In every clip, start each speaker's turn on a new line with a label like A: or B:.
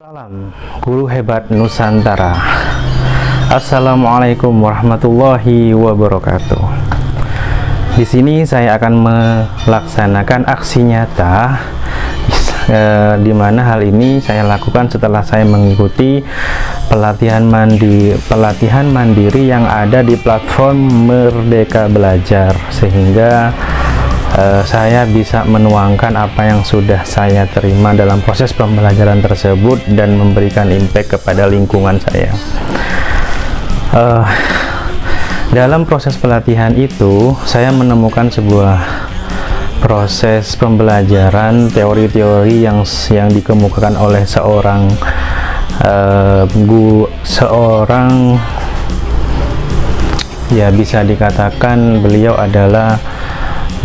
A: Salam guru hebat Nusantara. Assalamualaikum warahmatullahi wabarakatuh. Di sini saya akan melaksanakan aksi nyata, di mana hal ini saya lakukan setelah saya mengikuti pelatihan mandiri yang ada di platform Merdeka Belajar, sehingga saya bisa menuangkan apa yang sudah saya terima dalam proses pembelajaran tersebut dan memberikan impact kepada lingkungan saya. Dalam proses pelatihan itu, saya menemukan sebuah proses pembelajaran teori-teori yang dikemukakan oleh seorang ya bisa dikatakan beliau adalah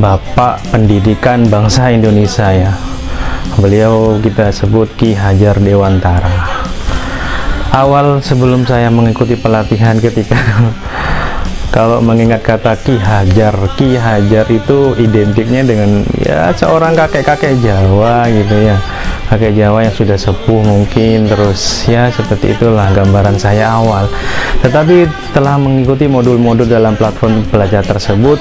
A: Bapak Pendidikan Bangsa Indonesia, ya. Beliau kita sebut Ki Hajar Dewantara. Awal sebelum saya mengikuti pelatihan, ketika kalau mengingat kata Ki Hajar itu identiknya dengan ya seorang kakek-kakek Jawa gitu ya. Kakek Jawa yang sudah sepuh mungkin, terus ya seperti itulah gambaran saya awal. Tetapi setelah mengikuti modul-modul dalam platform belajar tersebut,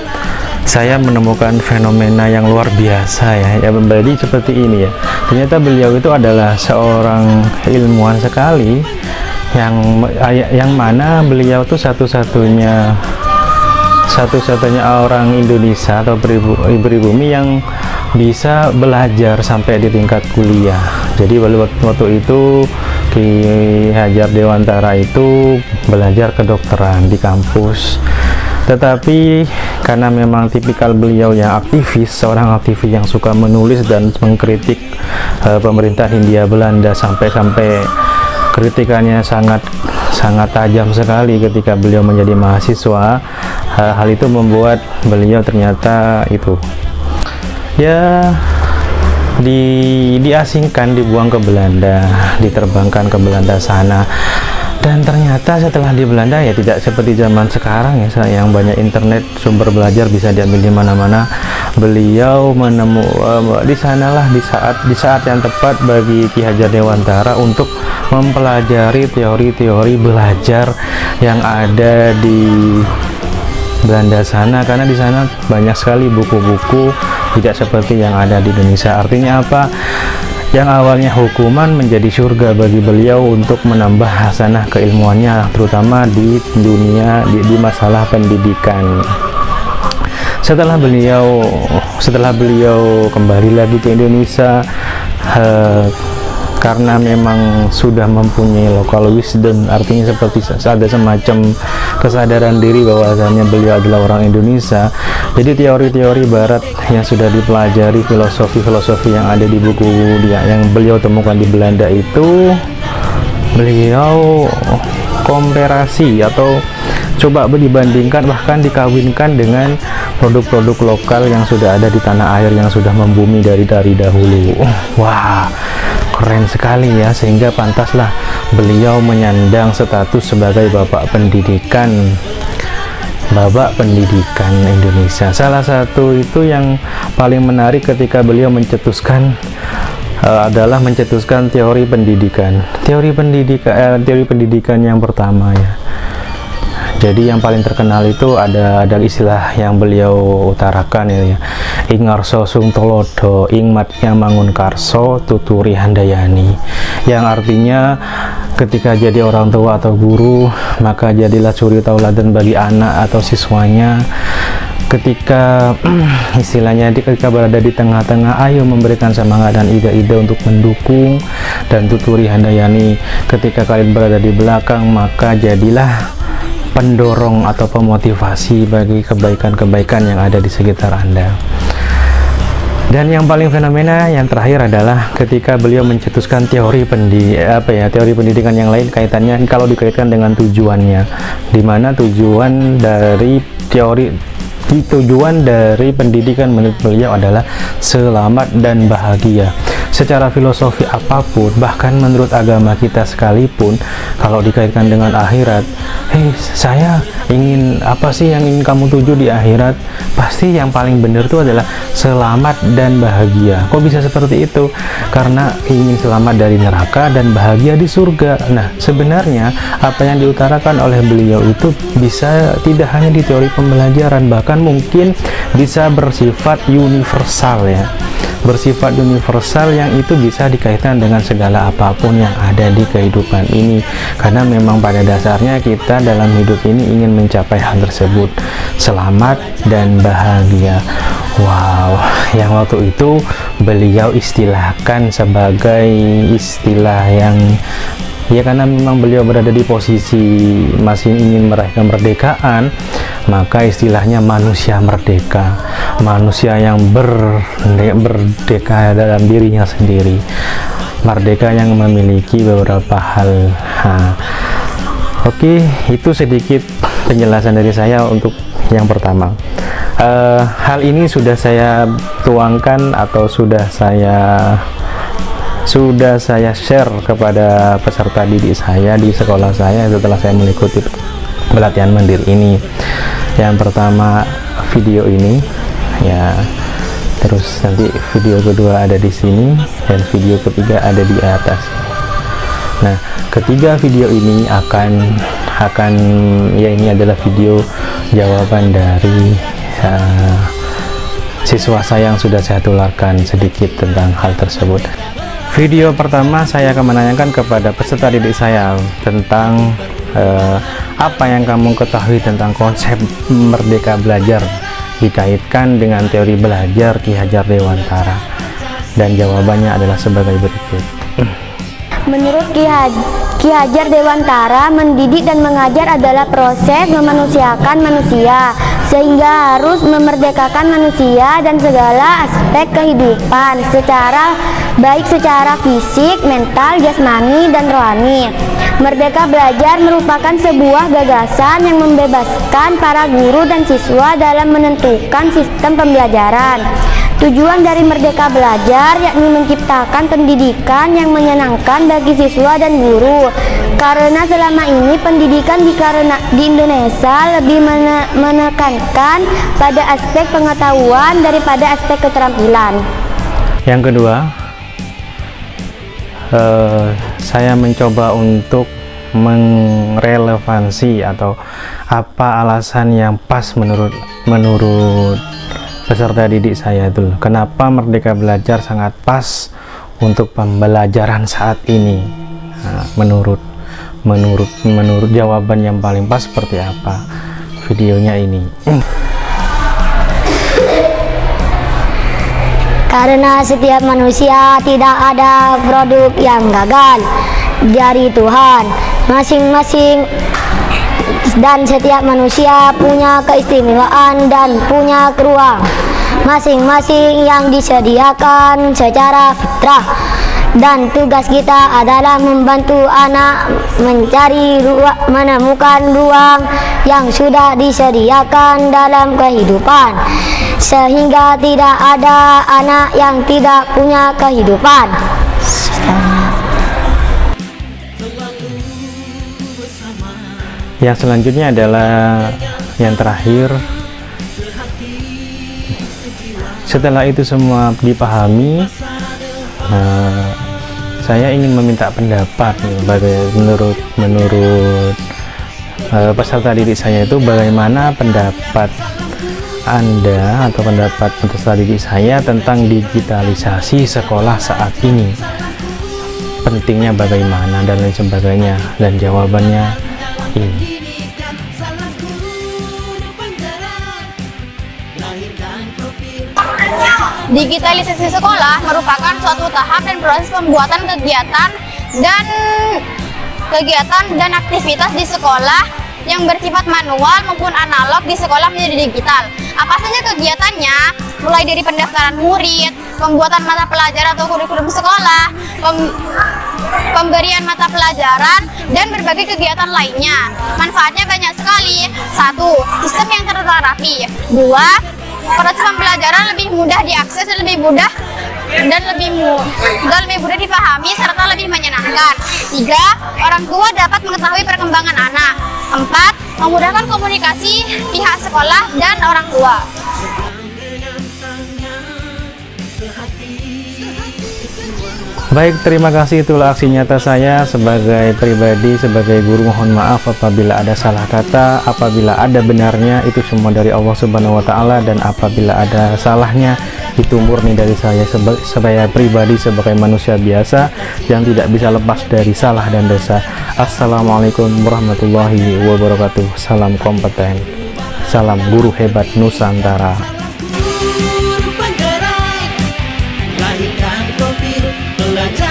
A: saya menemukan fenomena yang luar biasa, ya jadi seperti ini ya. Ternyata beliau itu adalah seorang ilmuwan sekali, yang mana beliau tuh satu-satunya orang Indonesia atau pribumi yang bisa belajar sampai di tingkat kuliah. Jadi waktu itu Ki Hajar Dewantara itu belajar kedokteran di kampus. Tetapi karena memang tipikal beliau yang aktivis, seorang aktivis yang suka menulis dan mengkritik pemerintah Hindia Belanda, sampai kritikannya sangat tajam sekali ketika beliau menjadi mahasiswa. Hal itu membuat beliau ternyata itu ya diasingkan, dibuang ke Belanda, diterbangkan ke Belanda sana. Dan ternyata setelah di Belanda ya tidak seperti zaman sekarang ya, yang banyak internet, sumber belajar bisa diambil di mana-mana. Beliau di sanalah di saat yang tepat bagi Ki Hajar Dewantara untuk mempelajari teori-teori belajar yang ada di Belanda sana, karena di sana banyak sekali buku-buku, tidak seperti yang ada di Indonesia. Artinya apa? Yang awalnya hukuman menjadi surga bagi beliau untuk menambah hasanah keilmuannya, terutama di dunia di masalah pendidikan. Setelah beliau kembali lagi ke Indonesia, karena memang sudah mempunyai local wisdom, artinya seperti ada semacam kesadaran diri bahwasanya beliau adalah orang Indonesia. Jadi teori-teori barat yang sudah dipelajari, filosofi yang ada di buku yang beliau temukan di Belanda itu, beliau komparasi atau coba dibandingkan, bahkan dikawinkan dengan produk-produk lokal yang sudah ada di tanah air, yang sudah membumi dari dahulu. Wah, keren sekali ya, sehingga pantaslah beliau menyandang status sebagai Bapak Pendidikan Indonesia. Salah satu itu yang paling menarik ketika beliau mencetuskan adalah mencetuskan teori pendidikan yang pertama ya. Jadi yang paling terkenal itu ada istilah yang beliau utarakan ya, ing ngarso sung tolodo ing matnya mangun karso tuturi handayani, yang artinya ketika jadi orang tua atau guru, maka jadilah suri tauladan bagi anak atau siswanya. Ketika istilahnya ketika berada di tengah-tengah, ayo memberikan semangat dan ide-ide untuk mendukung, dan tuturi handayani, ketika kalian berada di belakang, maka jadilah pendorong atau pemotivasi bagi kebaikan-kebaikan yang ada di sekitar Anda. Dan yang paling fenomena yang terakhir adalah ketika beliau mencetuskan teori pendidikan yang lain, kaitannya kalau dikaitkan dengan tujuannya, di mana tujuan dari pendidikan menurut beliau adalah selamat dan bahagia. secara filosofi apapun, bahkan menurut agama kita sekalipun, kalau dikaitkan dengan akhirat, saya ingin apa sih yang ingin kamu tuju di akhirat? Pasti yang paling benar itu adalah selamat dan bahagia. Kok bisa seperti itu? Karena ingin selamat dari neraka dan bahagia di surga. Nah, sebenarnya apa yang diutarakan oleh beliau itu bisa tidak hanya di teori pembelajaran, bahkan mungkin bisa bersifat universal ya. Bersifat universal yang itu bisa dikaitkan dengan segala apapun yang ada di kehidupan ini, karena memang pada dasarnya kita dalam hidup ini ingin mencapai hal tersebut, selamat dan bahagia. Wow, yang waktu itu beliau istilahkan sebagai istilah yang ya, karena memang beliau berada di posisi masih ingin meraih kemerdekaan, maka istilahnya manusia merdeka, manusia yang berdeka dalam dirinya sendiri, merdeka yang memiliki beberapa hal. Oke, itu sedikit penjelasan dari saya untuk yang pertama. Hal ini sudah saya tuangkan atau sudah saya share kepada peserta didik saya di sekolah saya setelah saya mengikuti pelatihan mandiri ini. Yang pertama video ini ya, terus nanti video kedua ada di sini dan video ketiga ada di atas. Nah, ketiga video ini akan ya, ini adalah video jawaban dari siswa saya yang sudah saya tularkan sedikit tentang hal tersebut. Video pertama saya akan menanyakan kepada peserta didik saya tentang apa yang kamu ketahui tentang konsep merdeka belajar dikaitkan dengan teori belajar Ki Hajar Dewantara, dan jawabannya adalah sebagai berikut.
B: Menurut Ki Hajar Dewantara, mendidik dan mengajar adalah proses memanusiakan manusia, sehingga harus memerdekakan manusia dan segala aspek kehidupan baik secara fisik, mental, jasmani, dan rohani. Merdeka belajar merupakan sebuah gagasan yang membebaskan para guru dan siswa dalam menentukan sistem pembelajaran. Tujuan dari merdeka belajar yakni menciptakan pendidikan yang menyenangkan bagi siswa dan guru. Karena selama ini pendidikan di Indonesia lebih menekankan pada aspek pengetahuan daripada aspek keterampilan.
A: Yang kedua, saya mencoba untuk merelevansi atau apa alasan yang pas menurut peserta didik saya itu, kenapa merdeka belajar sangat pas untuk pembelajaran saat ini. Nah, menurut jawaban yang paling pas seperti apa? Videonya ini.
B: Karena setiap manusia tidak ada produk yang gagal dari Tuhan masing-masing, dan setiap manusia punya keistimewaan dan punya ruang masing-masing yang disediakan secara fitrah, dan tugas kita adalah membantu anak menemukan ruang yang sudah disediakan dalam kehidupan, sehingga tidak ada anak yang tidak punya kehidupan.
A: Yang selanjutnya adalah yang terakhir. Setelah itu semua dipahami, saya ingin meminta pendapat menurut peserta didik saya itu, bagaimana pendapat Anda atau pendapat peserta didik saya tentang digitalisasi sekolah saat ini, pentingnya bagaimana dan lain sebagainya, dan jawabannya ini.
C: Digitalisasi sekolah merupakan suatu tahap dan proses pembuatan kegiatan dan aktivitas di sekolah yang bersifat manual maupun analog di sekolah menjadi digital. Apa saja kegiatannya? Mulai dari pendaftaran murid, pembuatan mata pelajaran atau kurikulum sekolah, pemberian mata pelajaran, dan berbagai kegiatan lainnya. Manfaatnya banyak sekali. 1. Sistem yang tertata rapi. 2. Proses pembelajaran lebih mudah diakses dan lebih mudah dan lebih mudah dipahami serta lebih menyenangkan. 3. Orang tua dapat mengetahui perkembangan anak. 4. Memudahkan komunikasi pihak sekolah dan orang tua.
A: Baik, terima kasih. Itulah aksi nyata saya sebagai pribadi, sebagai guru. Mohon maaf apabila ada salah kata, apabila ada benarnya, itu semua dari Allah Subhanahu wa Ta'ala, dan apabila ada salahnya, itu murni dari saya sebagai pribadi, sebagai manusia biasa yang tidak bisa lepas dari salah dan dosa. Assalamualaikum warahmatullahi wabarakatuh. Salam kompeten, salam guru hebat Nusantara.
D: Lahirkan profil pelajar